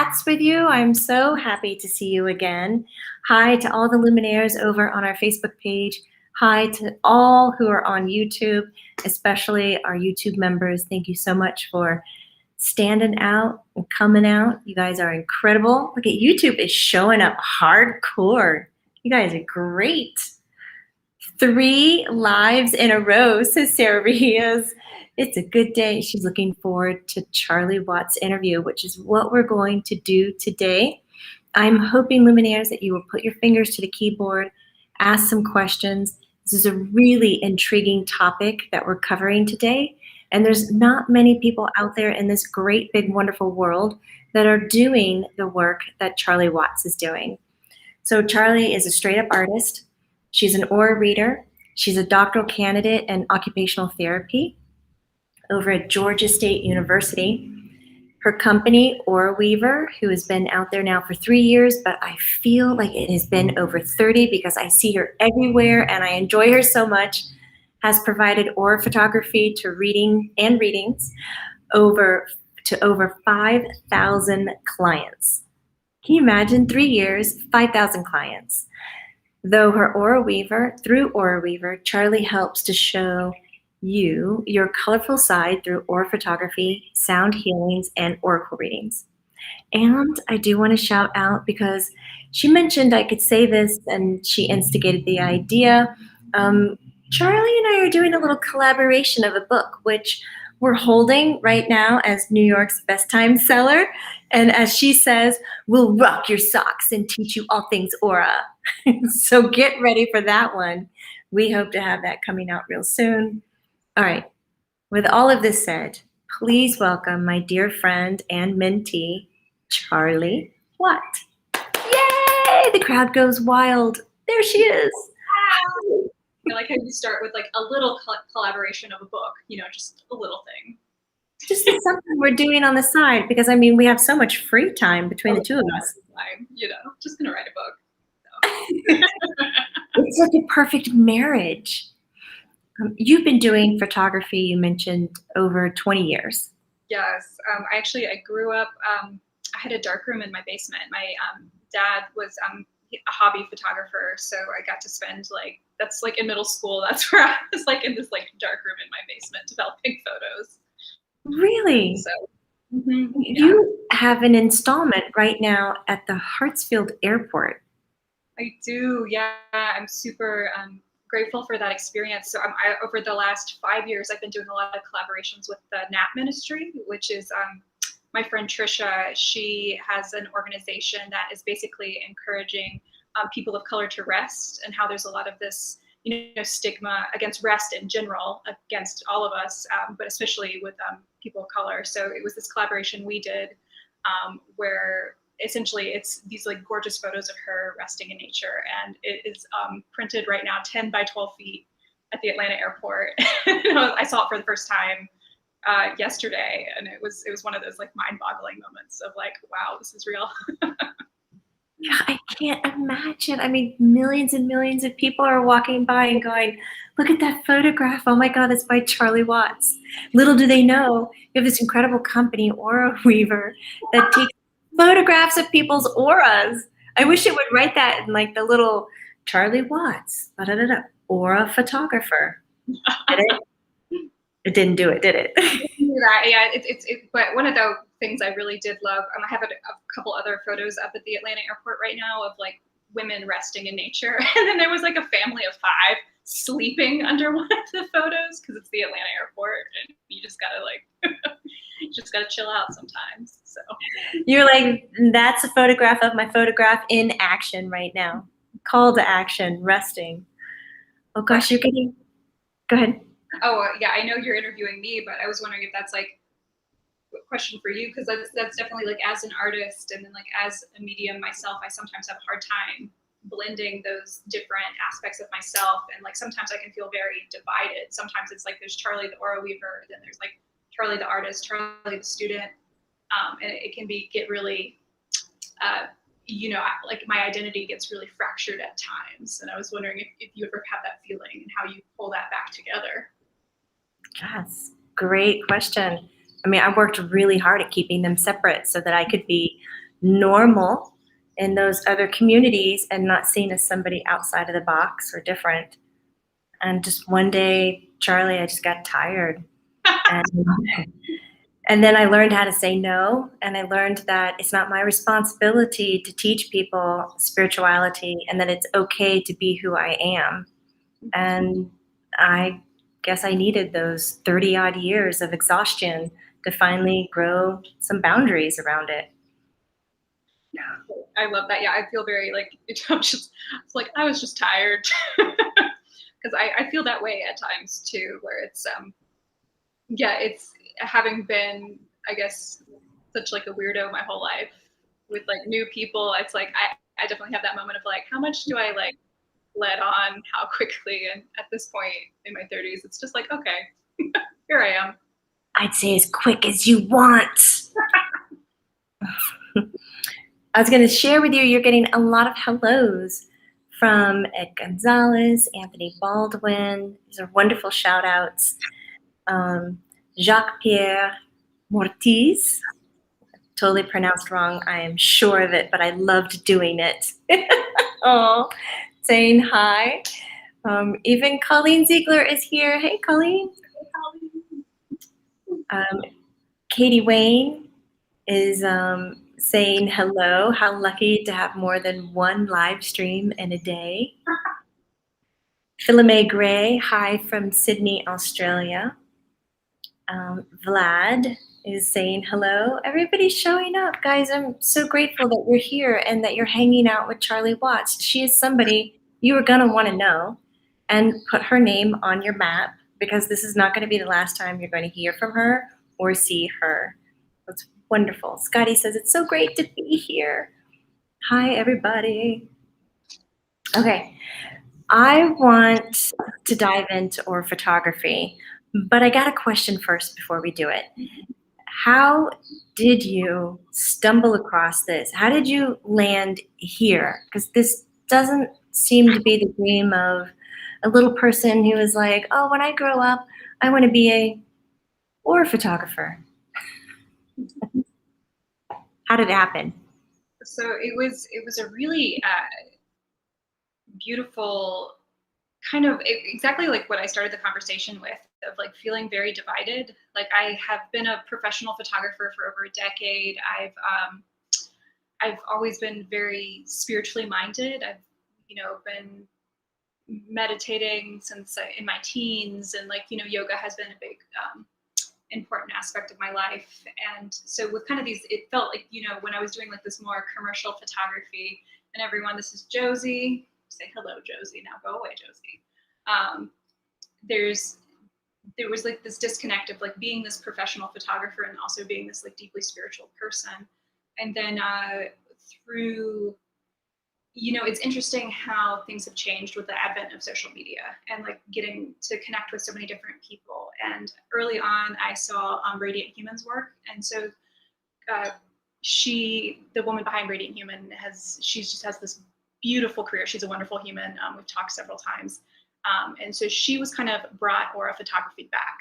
chats with you. I'm so happy to see you again. Hi to all the Luminaires over on our Facebook page. Hi to all who are on YouTube, especially our YouTube members. Thank you so much for standing out and coming out. You guys are incredible. Look at YouTube is showing up hardcore. You guys are great. 3 lives in a row, says Sarah Rios. It's a good day. She's looking forward to Charlie Watts' interview, which is what we're going to do today. I'm hoping, Luminaires, that you will put your fingers to the keyboard, ask some questions. This is a really intriguing topic that we're covering today, and there's not many people out there in this great, big, wonderful world that are doing the work that Charlie Watts is doing. So Charlie is a straight-up artist. She's an aura reader. She's a doctoral candidate in occupational therapy over at Georgia State University. Her company, Aura Weaver, who has been out there now for 3 years, but I feel like it has been over 30 because I see her everywhere and I enjoy her so much, has provided aura photography to readings to over 5,000 clients. Can you imagine 3 years, 5,000 clients? Through Aura Weaver, Charlie helps to show you your colorful side through aura photography, sound healings, and oracle readings. And I do want to shout out because she mentioned I could say this and she instigated the idea. Charlie and I are doing a little collaboration of a book, which we're holding right now as New York's best time seller. And as she says, we'll rock your socks and teach you all things aura. So get ready for that one. We hope to have that coming out real soon. All right, with all of this said, please welcome my dear friend and mentee, Charlie Watt. Yay! The crowd goes wild. There she is. I like how you start with like a little collaboration of a book, just a little thing. Just something we're doing on the side because, I mean, we have so much free time between the two of us. Just gonna write a book. So. It's like a perfect marriage. You've been doing photography, you mentioned, over 20 years. Yes. I grew up, I had a darkroom in my basement. My dad was a hobby photographer, so I got to spend that's in middle school. That's where I was in this darkroom in my basement developing photos. Really? So you have an installment right now at the Hartsfield Airport. I do, yeah. I'm super grateful for that experience. So over the last 5 years, I've been doing a lot of collaborations with the NAP Ministry, which is my friend Trisha. She has an organization that is basically encouraging people of color to rest, and how there's a lot of this stigma against rest in general, against all of us, but especially with people of color. So it was this collaboration we did where essentially it's these gorgeous photos of her resting in nature, and it is printed right now 10 by 12 feet at the Atlanta airport. I saw it for the first time yesterday, and it was one of those mind-boggling moments of wow, this is real. Yeah, I can't imagine. I mean, millions and millions of people are walking by and going, look at that photograph. Oh my God, it's by Charlie Watts. Little do they know, you have this incredible company, Aura Weaver, that takes photographs of people's auras. I wish it would write that in the little Charlie Watts, aura photographer. Did it? It didn't do it, did it? Yeah, but one of the things I really did love, I have a couple other photos up at the Atlanta airport right now of women resting in nature. And then there was a family of 5 sleeping under one of the photos because it's the Atlanta airport and you just gotta you just gotta chill out sometimes. So you're that's a photograph of my photograph in action right now. Call to action, resting. Oh gosh, you're getting, go ahead. Oh yeah, I know you're interviewing me, but I was wondering if that's a question for you, because that's definitely as an artist and then as a medium myself, I sometimes have a hard time blending those different aspects of myself, and sometimes I can feel very divided. Sometimes it's there's Charlie the Aura Weaver, then there's Charlie the artist, Charlie the student, and it can get really my identity gets really fractured at times, and I was wondering if you ever have that feeling and how you pull that back together. Yes, great question. I mean, I worked really hard at keeping them separate so that I could be normal in those other communities and not seen as somebody outside of the box or different. And just one day, Charlie, I just got tired. And, and then I learned how to say no. And I learned that it's not my responsibility to teach people spirituality and that it's okay to be who I am. And I guess I needed those 30 odd years of exhaustion to finally grow some boundaries around it. I love that. Yeah, I feel very like it's like I was just tired because I feel that way at times too, where it's yeah, it's having been, I guess, such like a weirdo my whole life with like new people. It's like I definitely have that moment of like, how much do I like let on, how quickly? And at this point in my 30s, it's just like, okay, here I am. I'd say as quick as you want. I was going to share with you, you're getting a lot of hellos from Ed Gonzalez, Anthony Baldwin. These are wonderful shout outs. Jacques Pierre Mortiz, totally pronounced wrong, I am sure of it, but I loved doing it. Oh, saying hi. Even Colleen Ziegler is here. Hey, Colleen. Katie Wayne is saying hello. How lucky to have more than one live stream in a day. Philomé Gray, hi from Sydney, Australia. Vlad is saying hello. Everybody's showing up. Guys, I'm so grateful that you're here and that you're hanging out with Charlie Watts. She is somebody you are going to want to know and put her name on your map because this is not going to be the last time you're going to hear from her or see her. That's wonderful. Scotty says, it's so great to be here. Hi, everybody. Okay. I want to dive into aura photography, but I got a question first before we do it. How did you stumble across this? How did you land here? Because this doesn't seem to be the dream of a little person who is like, oh, when I grow up, I want to be a aura photographer. How did it happen? So it was a really beautiful kind of exactly like what I started the conversation with, of like feeling very divided. Like I have been a professional photographer for over a decade. I've always been very spiritually minded. I've been meditating since in my teens, and like yoga has been a big important aspect of my life. And so with kind of these, it felt like when I was doing like this more commercial photography, and everyone, this is Josie. Say hello, Josie. Now go away, Josie. There was like this disconnect of like being this professional photographer and also being this like deeply spiritual person. And then through, it's interesting how things have changed with the advent of social media and like getting to connect with so many different people. And early on, I saw Radiant Human's work. And so the woman behind Radiant Human, she just has this beautiful career. She's a wonderful human. We've talked several times. And so she was kind of brought aura photography back.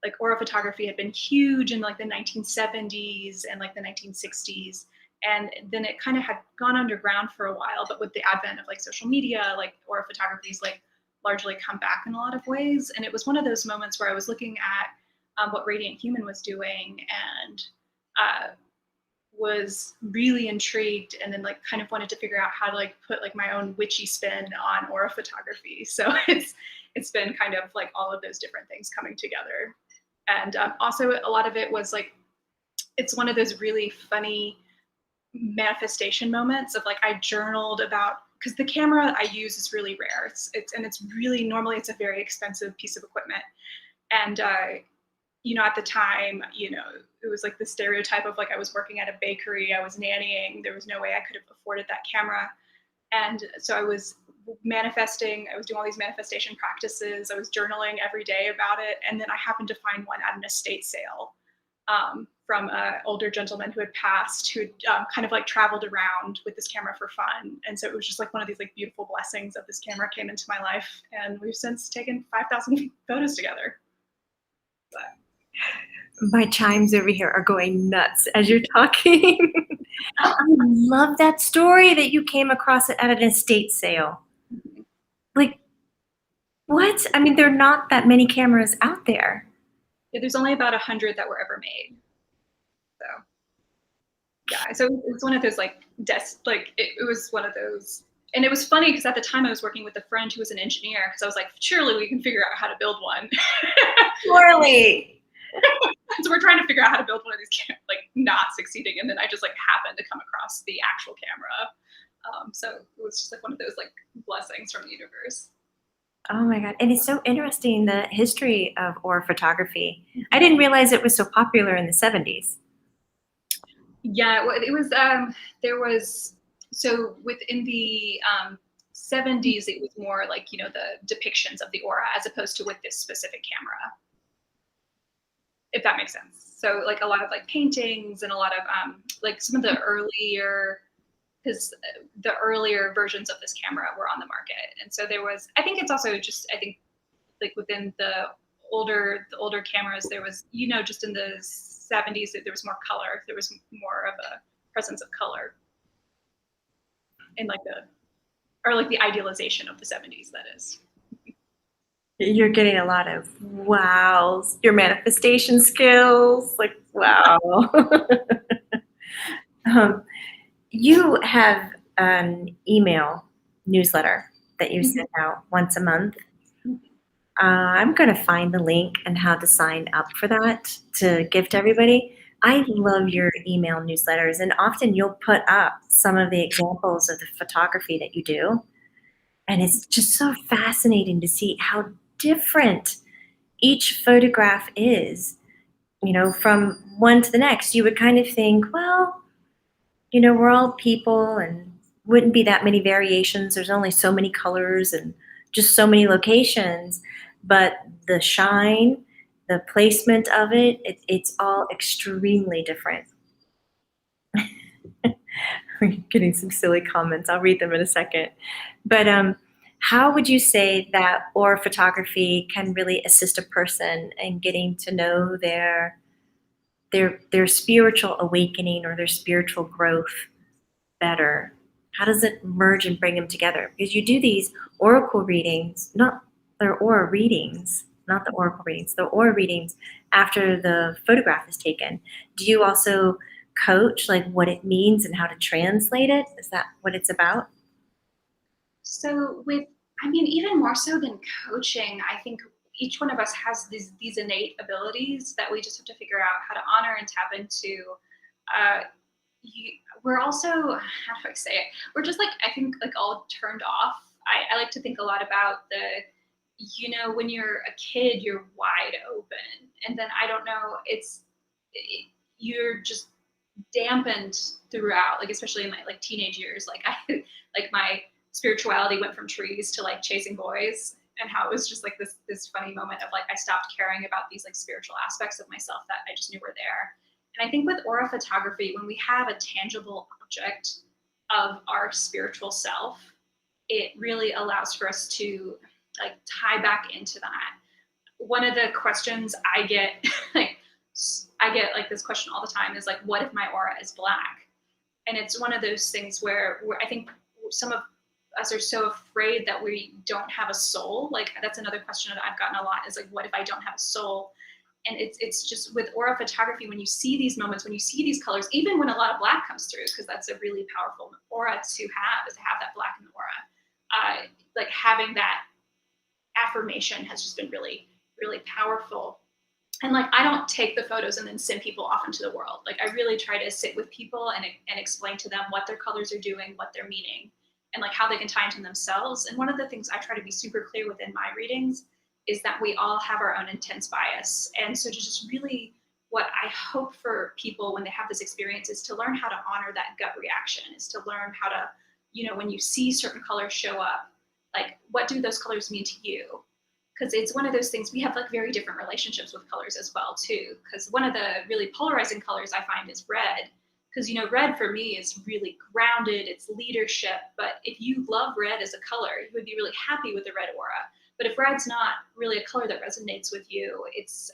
Like aura photography had been huge in like the 1970s and like the 1960s. And then it kind of had gone underground for a while, but with the advent of like social media, like aura photography's like largely come back in a lot of ways. And it was one of those moments where I was looking at what Radiant Human was doing and was really intrigued, and then like kind of wanted to figure out how to like put like my own witchy spin on aura photography. So it's been kind of like all of those different things coming together. And also a lot of it was like, it's one of those really funny manifestation moments of like, I journaled about, because the camera I use is really rare. It's really, normally it's a very expensive piece of equipment. And at the time, it was like the stereotype of like I was working at a bakery, I was nannying, there was no way I could have afforded that camera. And so I was manifesting, I was doing all these manifestation practices, I was journaling every day about it. And then I happened to find one at an estate sale from an older gentleman who had passed, who had kind of like traveled around with this camera for fun. And so it was just like one of these like beautiful blessings of this camera came into my life. And we've since taken 5,000 photos together. But my chimes over here are going nuts as you're talking. I love that story that you came across it at an estate sale. Mhm. Like, what? I mean, there are not that many cameras out there. Yeah, there's only about 100 that were ever made. So yeah, so it's one of those like like it was one of those, and it was funny because at the time I was working with a friend who was an engineer because I was like, surely we can figure out how to build one. Surely. So we're trying to figure out how to build one of these, like not succeeding, and then I just like happened to come across the actual camera. So it was just like one of those like blessings from the universe. Oh my God. And it's so interesting the history of aura photography. I didn't realize it was so popular in the 70s. Yeah, well, it was. There was, so within the 70s, it was more like the depictions of the aura as opposed to with this specific camera, if that makes sense. So like a lot of like paintings and a lot of like some of the earlier, because the earlier versions of this camera were on the market, and so there was. I think it's also just. I think like within the older cameras, there was just in the 70s there was more color. There was more of a presence of color in like the idealization of the 70s, that is. You're getting a lot of wows, your manifestation skills. Like, wow. um, you have an email newsletter that you Mhm. send out once a month. Mhm. I'm going to find the link and how to sign up for that to give to everybody. I love your email newsletters, and often you'll put up some of the examples of the photography that you do. And it's just so fascinating to see how different each photograph is, from one to the next. You would kind of think, well, we're all people and wouldn't be that many variations. There's only so many colors and just so many locations. But the shine, the placement of it's all extremely different. We're getting some silly comments. I'll read them in a second. But how would you say that aura photography can really assist a person in getting to know their spiritual awakening or their spiritual growth better? How does it merge and bring them together? Because you do these oracle readings, not they're aura readings, not the oracle readings, the aura readings after the photograph is taken. Do you also coach like what it means and how to translate it? Is that what it's about? So I mean, even more so than coaching, I think each one of us has these innate abilities that we just have to figure out how to honor and tap into. Uh, we're also, how do I say it? We're just like, I think like all turned off. I like to think a lot about when you're a kid, you're wide open, and then I don't know, you're just dampened throughout, like especially in my like teenage years. Like I like my spirituality went from trees to like chasing boys, and how it was just like this funny moment of like I stopped caring about these like spiritual aspects of myself that I just knew were there. And I think with aura photography, when we have a tangible object of our spiritual self, it really allows for us to like tie back into that. One of the questions I get, like I get like this question all the time is like, what if my aura is black? And it's one of those things where I think some of us are so afraid that we don't have a soul. Like that's another question that I've gotten a lot is like, what if I don't have a soul? And it's just with aura photography, when you see these moments, when you see these colors, even when a lot of black comes through, because that's a really powerful aura to have, is to have that black in the aura. Like having that affirmation has just been really, really powerful. And like I don't take the photos and then send people off into the world. Like I really try to sit with people and explain to them what their colors are doing, what they're meaning, and like how they can tie into themselves. And one of the things I try to be super clear within my readings is that we all have our own intense bias. And so to just really, what I hope for people when they have this experience is to learn how to honor that gut reaction, is to learn how to, when you see certain colors show up, like what do those colors mean to you? Because it's one of those things, we have like very different relationships with colors as well too. Because one of the really polarizing colors I find is red. Because red for me is really grounded, it's leadership. But if you love red as a color, you would be really happy with the red aura. But if red's not really a color that resonates with you, it's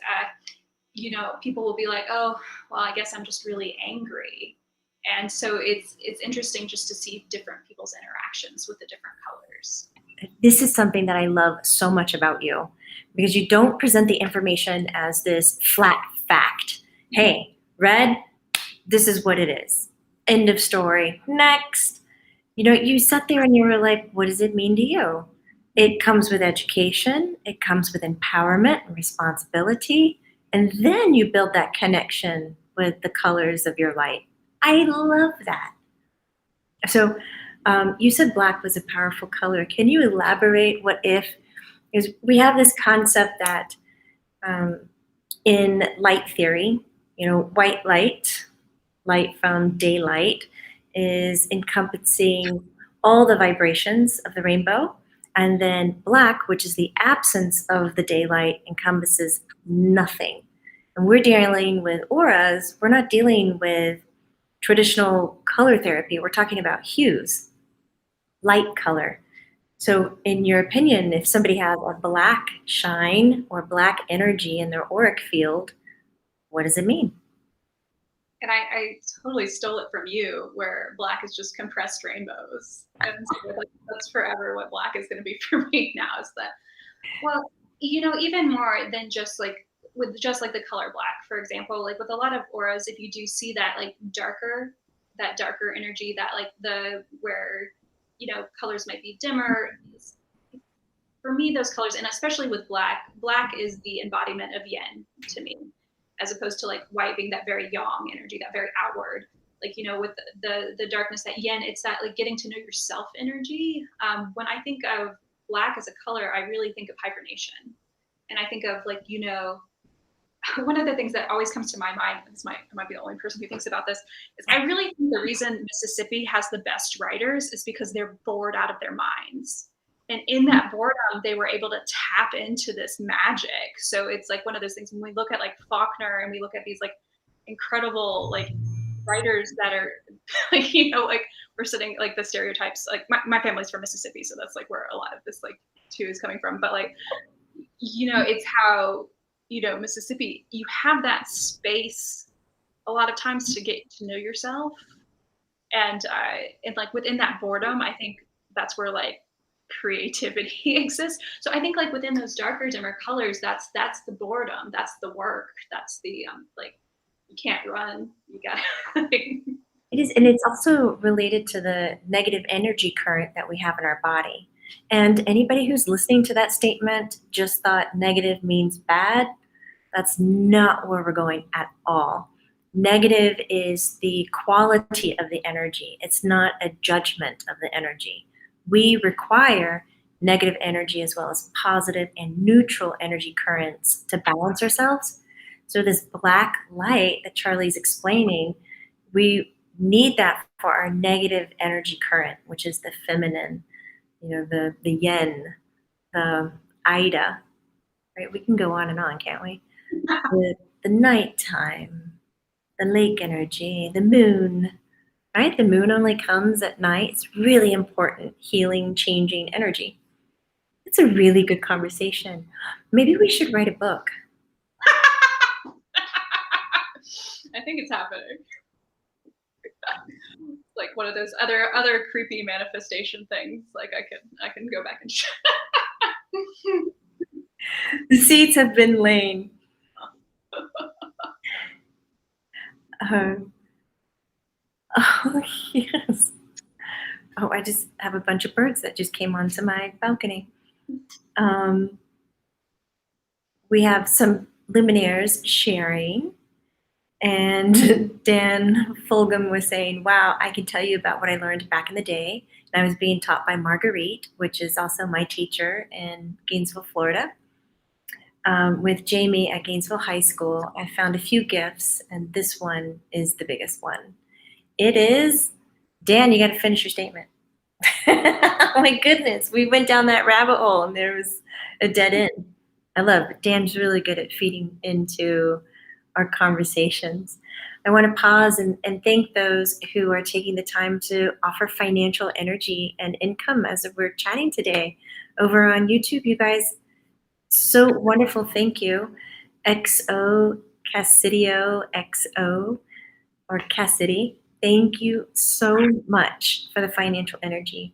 people will be like, oh, well, I guess I'm just really angry. And so it's interesting just to see different people's interactions with the different colors. This is something that I love so much about you, because you don't present the information as this flat fact. Hey, red, this is what it is. End of story. Next. You sat there and you were like, what does it mean to you? It comes with education, it comes with empowerment and responsibility, and then you build that connection with the colors of your light. I love that. So you said black was a powerful color. Can you elaborate what if? Is we have this concept that um, in light theory, white light, light from daylight, is encompassing all the vibrations of the rainbow. And then black, which is the absence of the daylight, encompasses nothing. And we're dealing with auras. We're not dealing with traditional color therapy. We're talking about hues, light color. So, in your opinion, if somebody has a black shine or black energy in their auric field, what does it mean? And I totally stole it from you, where black is just compressed rainbows. And so like, that's forever what black is going to be for me now, is that, well, even more than just like with just like the color black, for example, like with a lot of auras, if you do see that like that darker energy, that like where, colors might be dimmer. For me, those colors, and especially with black is the embodiment of yin to me, as opposed to like white being that very yang energy, that very outward. Like, with the darkness, that yin, it's that like getting to know yourself energy. When I think of black as a color, I really think of hibernation. And I think of like, one of the things that always comes to my mind, I might be the only person who thinks about this, is I really think the reason Mississippi has the best writers is because they're bored out of their minds. And in that boredom, they were able to tap into this magic. So it's like one of those things when we look at like Faulkner and we look at these like incredible like writers that are like, like we're sitting like the stereotypes, like my family's from Mississippi. So that's like where a lot of this like too is coming from. But like, it's how, Mississippi, you have that space a lot of times to get to know yourself. And like within that boredom, I think that's where like creativity exists. So I think like within those darker, dimmer colors, that's the boredom, that's the work, that's the like you can't run, you gotta. It is, and it's also related to the negative energy current that we have in our body. And anybody who's listening to that statement just thought negative means bad. That's not where we're going at all. Negative is the quality of the energy. It's not a judgment of the energy. We require negative energy as well as positive and neutral energy currents to balance ourselves. So this black light that Charlie's explaining, we need that for our negative energy current, which is the feminine, the yin, the Ida, right? We can go on and on, can't we? The nighttime, the lake energy, the moon, right? The moon only comes at night. It's really important, healing, changing energy. It's a really good conversation. Maybe we should write a book. I think it's happening. Like one of those other creepy manifestation things. Like I can go back and The seeds have been laid. Oh, yes. Oh, I just have a bunch of birds that just came onto my balcony. We have some luminaires sharing. And Dan Fulgham was saying, wow, I can tell you about what I learned back in the day. And I was being taught by Marguerite, which is also my teacher in Gainesville, Florida. With Jamie at Gainesville High School, I found a few gifts, and this one is the biggest one. It is, Dan, you got to finish your statement. Oh my goodness, we went down that rabbit hole and there was a dead end. I love it. Dan's really good at feeding into our conversations. I want to pause and thank those who are taking the time to offer financial energy and income as we're chatting today over on YouTube. You guys, so wonderful. Thank you. XO Cassidio XO or Cassidy. Thank you so much for the financial energy.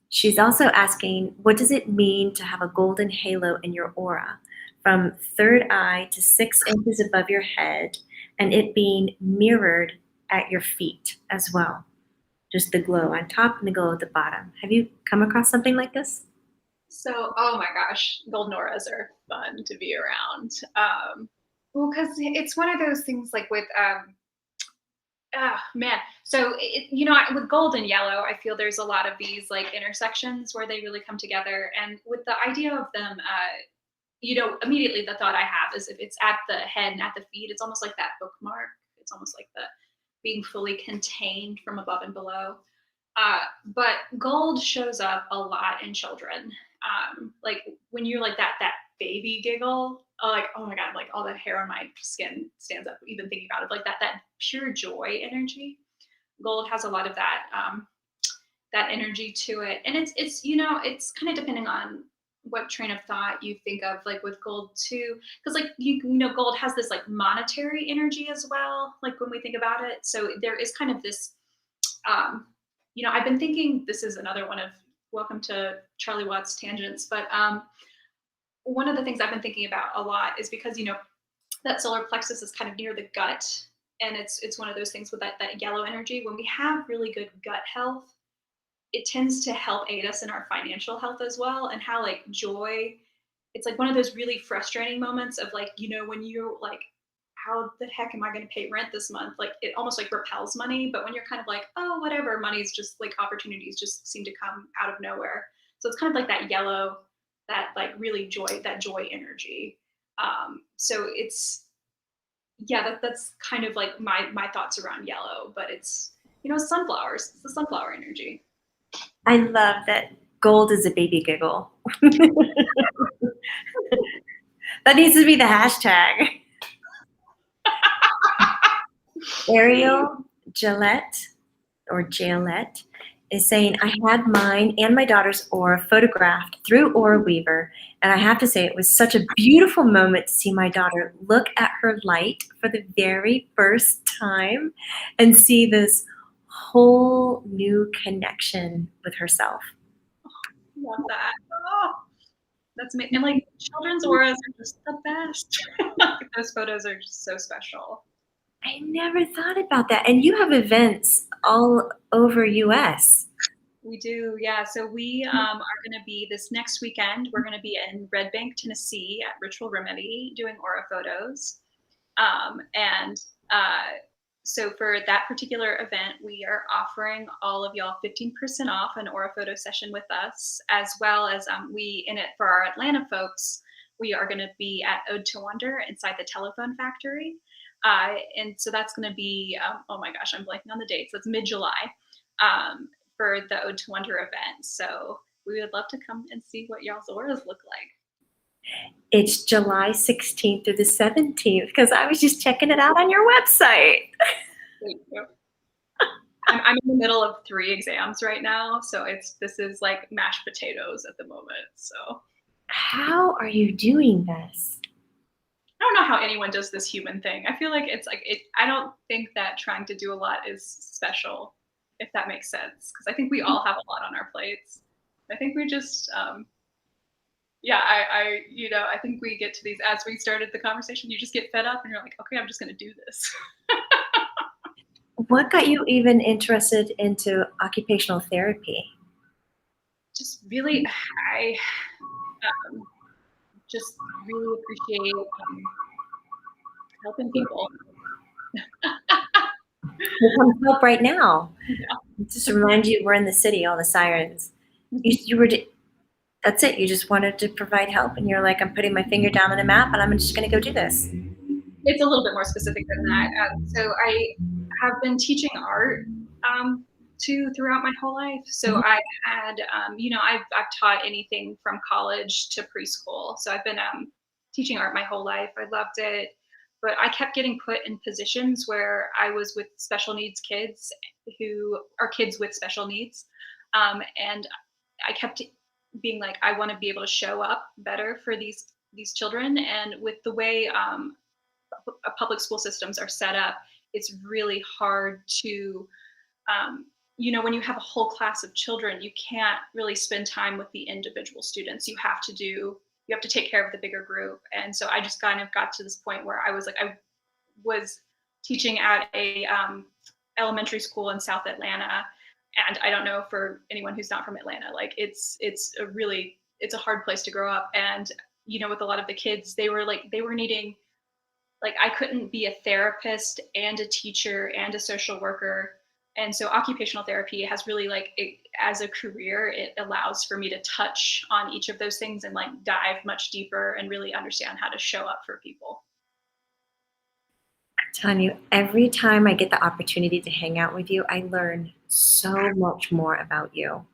She's also asking, what does it mean to have a golden halo in your aura from third eye to 6 inches above your head and it being mirrored at your feet as well? Just the glow on top and the glow at the bottom. Have you come across something like this? So, oh my gosh, golden auras are fun to be around. Well, because it's one of those things like with man. So with gold and yellow, I feel there's a lot of these like intersections where they really come together. And with the idea of them, immediately the thought I have is if it's at the head and at the feet, it's almost like that bookmark. It's almost like the being fully contained from above and below. But gold shows up a lot in children. Like when you're like that baby giggle, like oh my god, like all the hair on my skin stands up even thinking about it. Like that pure joy energy. Gold has a lot of that energy to it, and it's kind of depending on what train of thought you think of, like with gold too, because like gold has this like monetary energy as well. Like when we think about it, so there is kind of this I've been thinking this is another one of welcome to Charlie Watts tangents, but one of the things I've been thinking about a lot is because that solar plexus is kind of near the gut, and it's one of those things with that yellow energy. When we have really good gut health, it tends to help aid us in our financial health as well, and how like joy, it's like one of those really frustrating moments of like when you're like how the heck am I going to pay rent this month? Like it almost like repels money. But when you're kind of like, oh, whatever, money's just like opportunities just seem to come out of nowhere. So it's kind of like that yellow, that like really that joy energy. So it's, yeah, that's kind of like my thoughts around yellow, but it's, sunflowers, it's the sunflower energy. I love that gold is a baby giggle. That needs to be the hashtag. Ariel Gillette or Jalette is saying, I had mine and my daughter's aura photographed through Aura Weaver, and I have to say it was such a beautiful moment to see my daughter look at her light for the very first time and see this whole new connection with herself. Love that. Oh, that's amazing. And like children's auras are just the best. Those photos are just so special. I never thought about that. And you have events all over US. We do, yeah. So we are going to be this next weekend. We're going to be in Red Bank, Tennessee, at Ritual Remedy doing aura photos, and so for that particular event, we are offering all of y'all 15% off an aura photo session with us, as well as we in it for our Atlanta folks. We are going to be at Ode to Wonder inside the Telephone Factory. And so that's going to be, oh my gosh, I'm blanking on the dates. That's mid-July for the Ode to Wonder event. So we would love to come and see what y'all's auras look like. It's July 16th through the 17th because I was just checking it out on your website. Thank you. I'm in the middle of 3 exams right now, so this is like mashed potatoes at the moment. So how are you doing this? I don't know how anyone does this human thing. I feel like it's like I don't think that trying to do a lot is special, if that makes sense, because I think we all have a lot on our plates. I think we just I think we get to these, as we started the conversation, you just get fed up and you're like, okay, I'm just going to do this. What got you even interested into occupational therapy? Just really, I just really appreciate helping people. We'll come help right now. Yeah. Just remind you, we're in the city, all the sirens. That's it. You just wanted to provide help, and you're like, I'm putting my finger down on a map, and I'm just going to go do this. It's a little bit more specific than that. So I have been teaching art throughout my whole life. So I had, I've taught anything from college to preschool. So I've been teaching art my whole life. I loved it. But I kept getting put in positions where I was with special needs kids who are kids with special needs. And I kept being like, I want to be able to show up better for these children. And with the way public school systems are set up, it's really hard to, you know, when you have a whole class of children, you can't really spend time with the individual students. You have to take care of the bigger group. And so I just kind of got to this point where I was teaching at a elementary school in South Atlanta, and I don't know, for anyone who's not from Atlanta, like it's a hard place to grow up. And you know, with a lot of the kids, they were needing, like, I couldn't be a therapist and a teacher and a social worker. And so occupational therapy has really, like, as a career, it allows for me to touch on each of those things and like dive much deeper and really understand how to show up for people. Telling you, every time I get the opportunity to hang out with you, I learn so much more about you.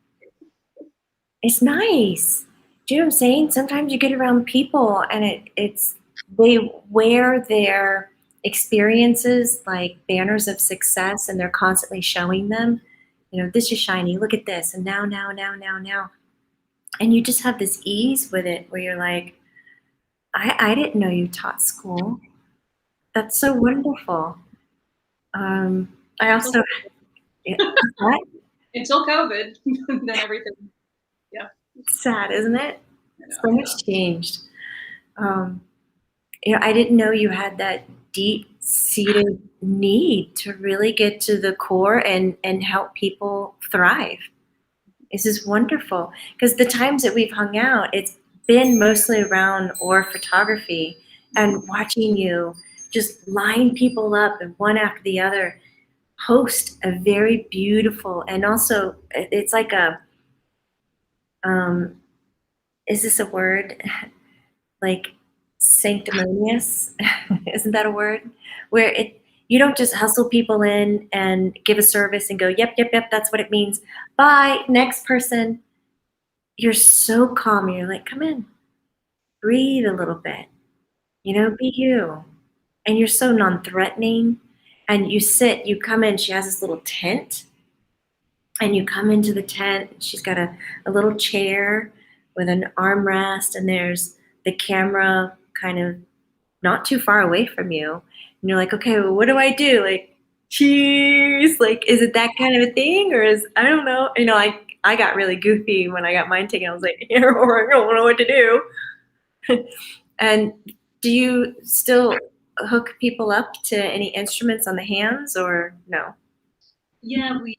It's nice. Do you know what I'm saying? Sometimes you get around people and it's they wear their experiences like banners of success and they're constantly showing them, you know, this is shiny, look at this, and now. And you just have this ease with it where you're like, I didn't know you taught school. That's so wonderful. I Until, also, yeah, what? until COVID, then everything. Yeah, Sad, isn't it? I So know. much changed. Um, you know, I didn't know you had that deep-seated need to really get to the core and help people thrive. This is wonderful because the times that we've hung out, it's been mostly around or photography and watching you just line people up and one after the other host a very beautiful and also it's like a um, is this a word? Like sanctimonious, isn't that a word? Where it you don't just hustle people in and give a service and go, yep, that's what it means. Bye, next person. You're so calm. You're like, come in, breathe a little bit, you know, be you. And you're so non-threatening. And you sit, you come in, she has this little tent, and you come into the tent, she's got a little chair with an armrest, and there's the camera kind of not too far away from you. And you're like, okay, well, what do I do? Like, cheers. Like, is it that kind of a thing? Or is, I don't know. You know, I got really goofy when I got mine taken. I was like, or I don't know what to do. And do you still hook people up to any instruments on the hands or no? Yeah, with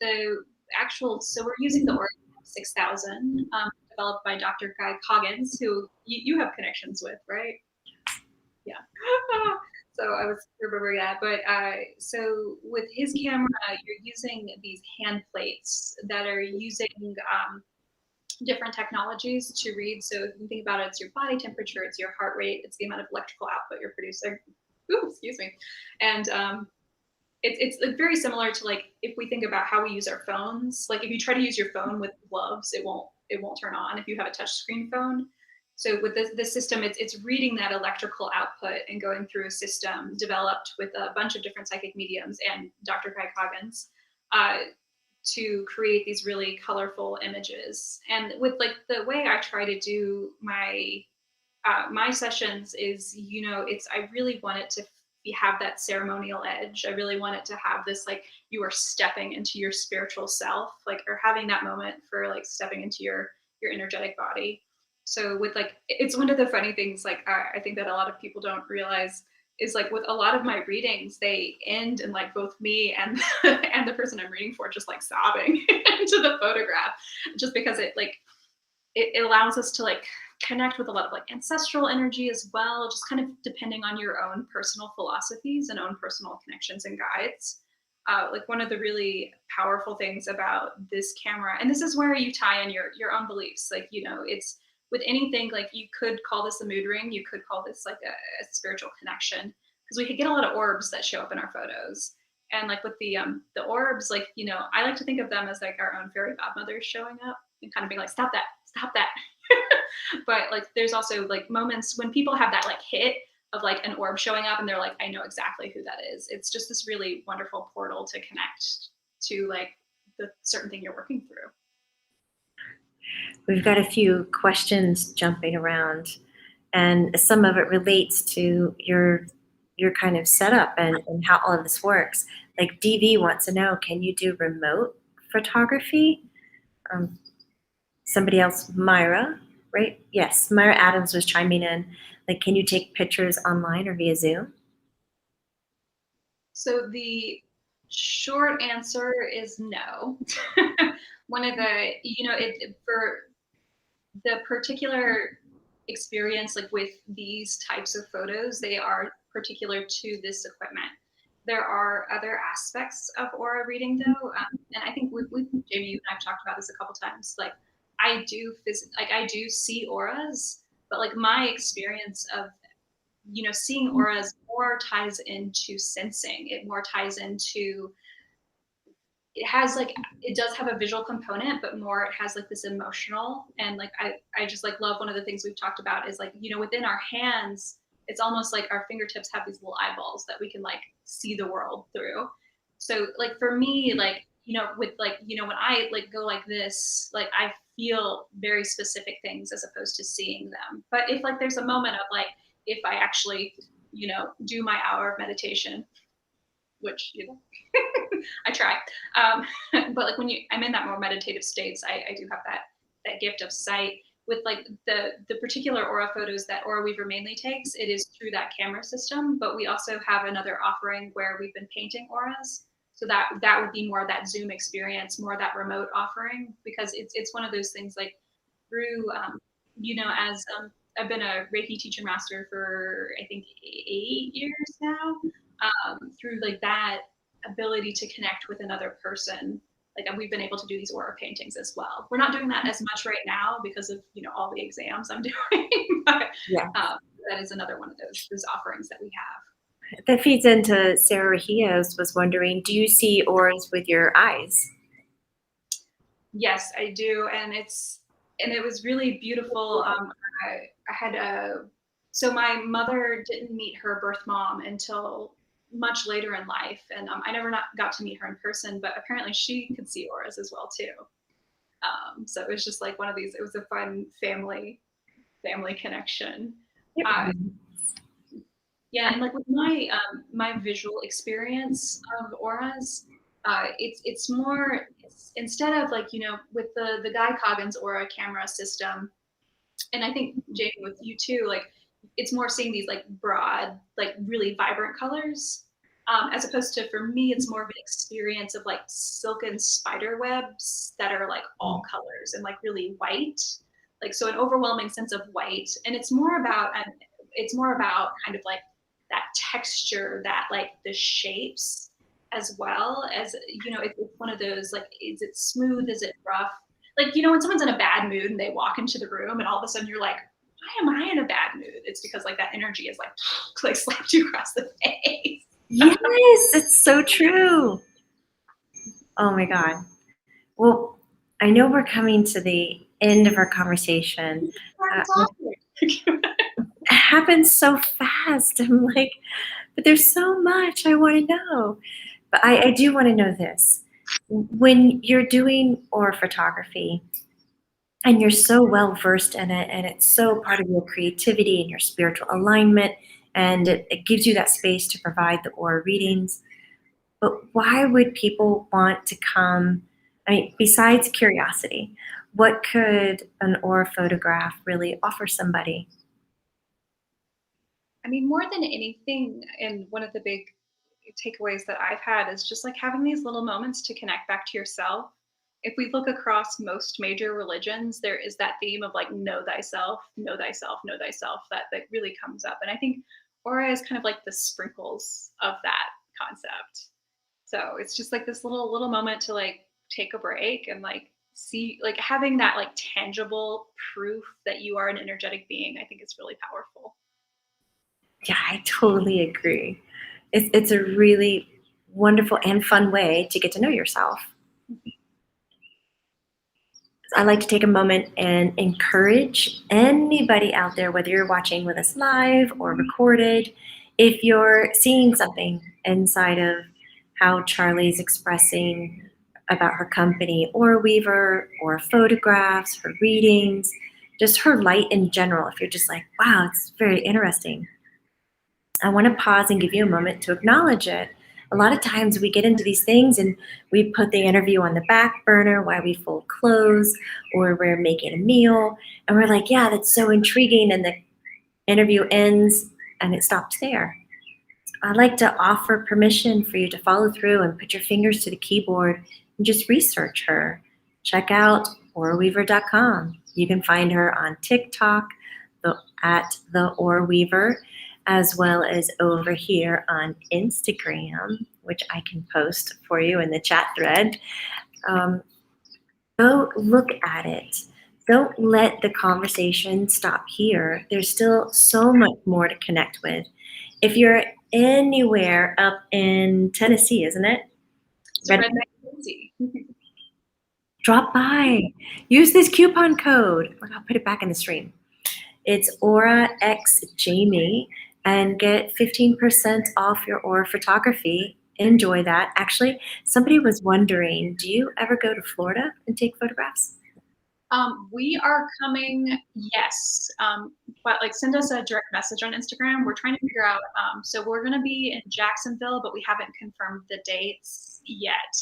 the actual, so we're using the Oregon 6000, developed by Dr. Guy Coggins, who you have connections with, right? Yeah. So I was remembering that, but so with his camera, you're using these hand plates that are using different technologies to read. So if you think about it, it's your body temperature, it's your heart rate, it's the amount of electrical output you're producing. Ooh, excuse me. And it's very similar to, like, if we think about how we use our phones. Like, if you try to use your phone with gloves, it won't turn on if you have a touchscreen phone. So with this system, it's reading that electrical output and going through a system developed with a bunch of different psychic mediums and Dr. Guy Coggins, uh, to create these really colorful images. And with, like, the way I try to do my sessions is, you know, I really want it to have that ceremonial edge. I really want it to have this, like, you are stepping into your spiritual self, like, or having that moment for, like, stepping into your energetic body. So with, like, it's one of the funny things, like, I think that a lot of people don't realize is, like, with a lot of my readings, they end in, like, both me and and the person I'm reading for just, like, sobbing into the photograph, just because it allows us to, like, connect with a lot of, like, ancestral energy as well, just kind of depending on your own personal philosophies and own personal connections and guides. Like, one of the really powerful things about this camera, and this is where you tie in your own beliefs. Like, you know, it's with anything, like, you could call this a mood ring, you could call this like a spiritual connection, because we could get a lot of orbs that show up in our photos. And, like, with the orbs, like, you know, I like to think of them as, like, our own fairy godmothers showing up and kind of being like, stop that. But, like, there's also, like, moments when people have that, like, hit of, like, an orb showing up and they're like, I know exactly who that is. It's just this really wonderful portal to connect to, like, the certain thing you're working through. We've got a few questions jumping around, and some of it relates to your your kind of setup and how all of this works. Like DV wants to know, can you do remote photography? Um, Somebody else, Myra, right? Yes, Myra Adams was chiming in. Like, can you take pictures online or via Zoom? So the short answer is no. One of the, for the particular experience, like with these types of photos, they are particular to this equipment. There are other aspects of aura reading though, and I think with Jamie, you and I've talked about this a couple times. Like I do see auras, but like my experience of seeing auras more ties into sensing. It more ties into it has like it does have a visual component, but more it has like this emotional. And like I just like love one of the things we've talked about is like, within our hands, it's almost like our fingertips have these little eyeballs that we can like see the world through. So like for me, like, with like, when I like go like this, like I feel very specific things as opposed to seeing them. But if like there's a moment of like, if I actually, do my hour of meditation, which I try. But like when I'm in that more meditative states, I do have that gift of sight. With like the particular aura photos that Aura Weaver mainly takes, it is through that camera system. But we also have another offering where we've been painting auras. So that would be more of that Zoom experience, more of that remote offering, because it's one of those things like through as I've been a Reiki teacher master for I think 8 years now. Through like that ability to connect with another person, like we've been able to do these aura paintings as well. We're not doing that as much right now because of all the exams I'm doing, but Yeah. that is another one of those offerings that we have. That feeds into Sarah Rios was wondering, do you see auras with your eyes? Yes, I do, and it was really beautiful. I had so my mother didn't meet her birth mom until much later in life, and I never not got to meet her in person. But apparently, she could see auras as well too. So it was just like one of these. It was a fun family connection. Uh, yeah, and like with my visual experience of auras, it's more instead of like with the Guy Coggins aura camera system, and I think Jamie with you too, like it's more seeing these like broad, like really vibrant colors, as opposed to for me, it's more of an experience of like silken spider webs that are like all colors and like really white, like so an overwhelming sense of white, and it's more about kind of like that texture, that like the shapes as well as it's one of those like, is it smooth, is it rough, like when someone's in a bad mood and they walk into the room and all of a sudden you're like, why am I in a bad mood? It's because like that energy is like like slapped you across the face. Yes, it's so true. Oh my God. Well, I know we're coming to the end of our conversation. It happens so fast. I'm like, but there's so much I want to know. But I do want to know this. When you're doing aura photography and you're so well versed in it, and it's so part of your creativity and your spiritual alignment, and it gives you that space to provide the aura readings. But why would people want to come? I mean, besides curiosity, what could an aura photograph really offer somebody? I mean, more than anything, and one of the big takeaways that I've had is just like having these little moments to connect back to yourself. If we look across most major religions, there is that theme of like know thyself, know thyself, know thyself that really comes up. And I think aura is kind of like the sprinkles of that concept. So it's just like this little moment to like take a break and like see, like having that like tangible proof that you are an energetic being, I think is really powerful. Yeah, I totally agree. It's a really wonderful and fun way to get to know yourself. I like to take a moment and encourage anybody out there, whether you're watching with us live or recorded, if you're seeing something inside of how Charlie's expressing about her company or Weaver or photographs, her readings, just her light in general, if you're just like, wow, it's very interesting. I want to pause and give you a moment to acknowledge it. A lot of times we get into these things and we put the interview on the back burner while we fold clothes or we're making a meal. And we're like, yeah, that's so intriguing. And the interview ends and it stops there. I'd like to offer permission for you to follow through and put your fingers to the keyboard and just research her. Check out OraWeaver.com. You can find her on TikTok at the Ora Weaver, as well as over here on Instagram, which I can post for you in the chat thread. Go look at it. Don't let the conversation stop here. There's still so much more to connect with. If you're anywhere up in Tennessee, isn't it? So Redneck Tennessee. Drop by. Use this coupon code. I'll put it back in the stream. It's AuraXJamie and get 15% off your Aura photography. Enjoy that. Actually, somebody was wondering, do you ever go to Florida and take photographs? We are coming, yes. But like send us a direct message on Instagram. We're trying to figure out, so we're gonna be in Jacksonville, but we haven't confirmed the dates yet.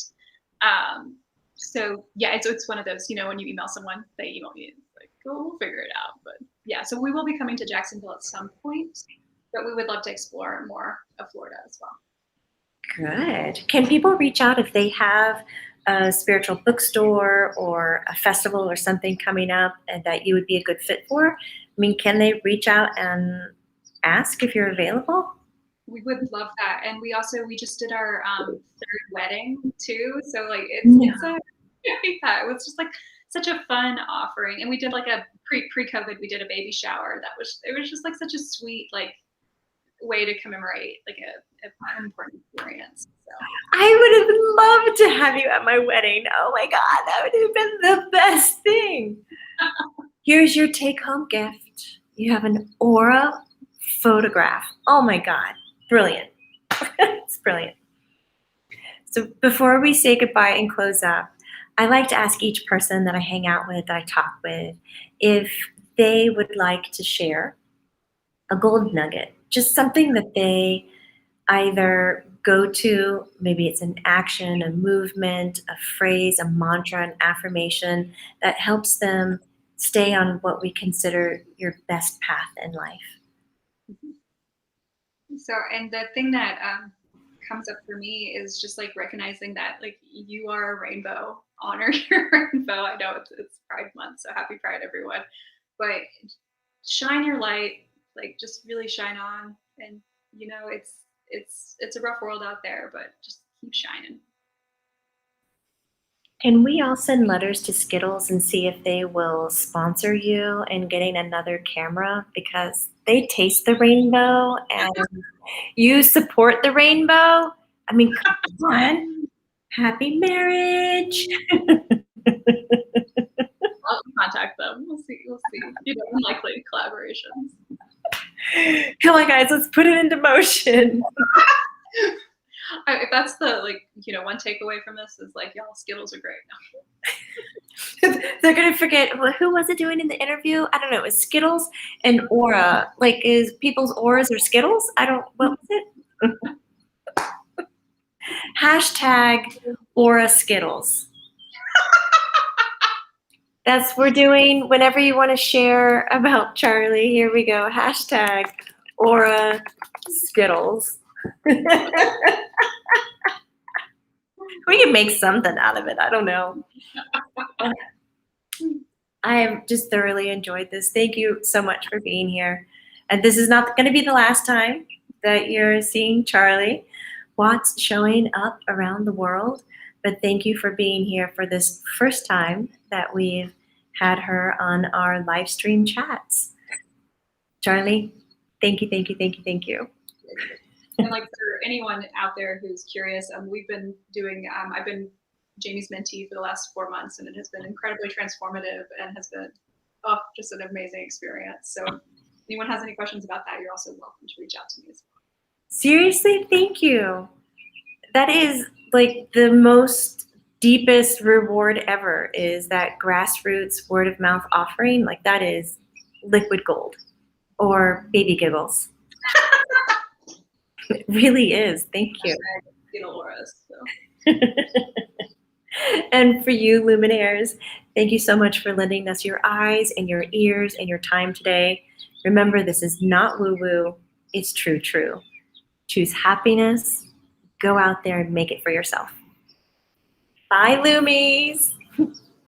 So yeah, it's one of those, you know, when you email someone, they email you, it's like, oh, we'll figure it out. But yeah, so we will be coming to Jacksonville at some point, but we would love to explore more of Florida as well. Good. Can people reach out if they have a spiritual bookstore or a festival or something coming up and that you would be a good fit for? I mean, can they reach out and ask if you're available? We would love that. And we just did our third wedding too. So like it's yeah, it was just like such a fun offering. And we did like a pre-COVID, we did a baby shower. It was just like such a sweet like way to commemorate like an important experience. So I would have loved to have you at my wedding. Oh my God, that would have been the best thing. Here's your take-home gift. You have an Aura photograph. Oh my God, brilliant. It's brilliant. So before we say goodbye and close up, I like to ask each person that I hang out with, that I talk with, if they would like to share a gold nugget, just something that they either go to, maybe it's an action, a movement, a phrase, a mantra, an affirmation that helps them stay on what we consider your best path in life. So, and the thing that comes up for me is just like recognizing that like you are a rainbow, honor your rainbow. I know it's Pride Month, so happy Pride everyone, but shine your light, like just really shine on. And you know, it's a rough world out there, but just keep shining. Can we all send letters to Skittles and see if they will sponsor you in getting another camera, because they taste the rainbow and you support the rainbow? I mean, come on. Happy marriage. I'll contact them. We'll see. You know, unlikely collaborations. Come on, guys, let's put it into motion. If that's the like, you know, one takeaway from this is like, y'all, Skittles are great now. They're gonna forget, well, who was it doing in the interview? I don't know. It was Skittles and Aura. Like, is people's auras or Skittles? What was it? Hashtag Aura Skittles. We're doing whenever you want to share about Charlie. Here we go. Hashtag Aura Skittles. We can make something out of it. I don't know. I have just thoroughly enjoyed this. Thank you so much for being here. And this is not going to be the last time that you're seeing Charlie Watts showing up around the world. But thank you for being here for this first time that we've had her on our live stream chats. Charlie, thank you, thank you, thank you, thank you. And like for anyone out there who's curious, we've been doing, I've been Jamie's mentee for the last 4 months, and it has been incredibly transformative and has been just an amazing experience. So if anyone has any questions about that, you're also welcome to reach out to me as well. Seriously, thank you. That is like the most deepest reward ever, is that grassroots word of mouth offering. Like, that is liquid gold or baby giggles. It really is. Thank you. Laura's. So. And for you, Luminaires, thank you so much for lending us your eyes and your ears and your time today. Remember, this is not woo-woo. It's true, true. Choose happiness. Go out there and make it for yourself. Bye, Loomies.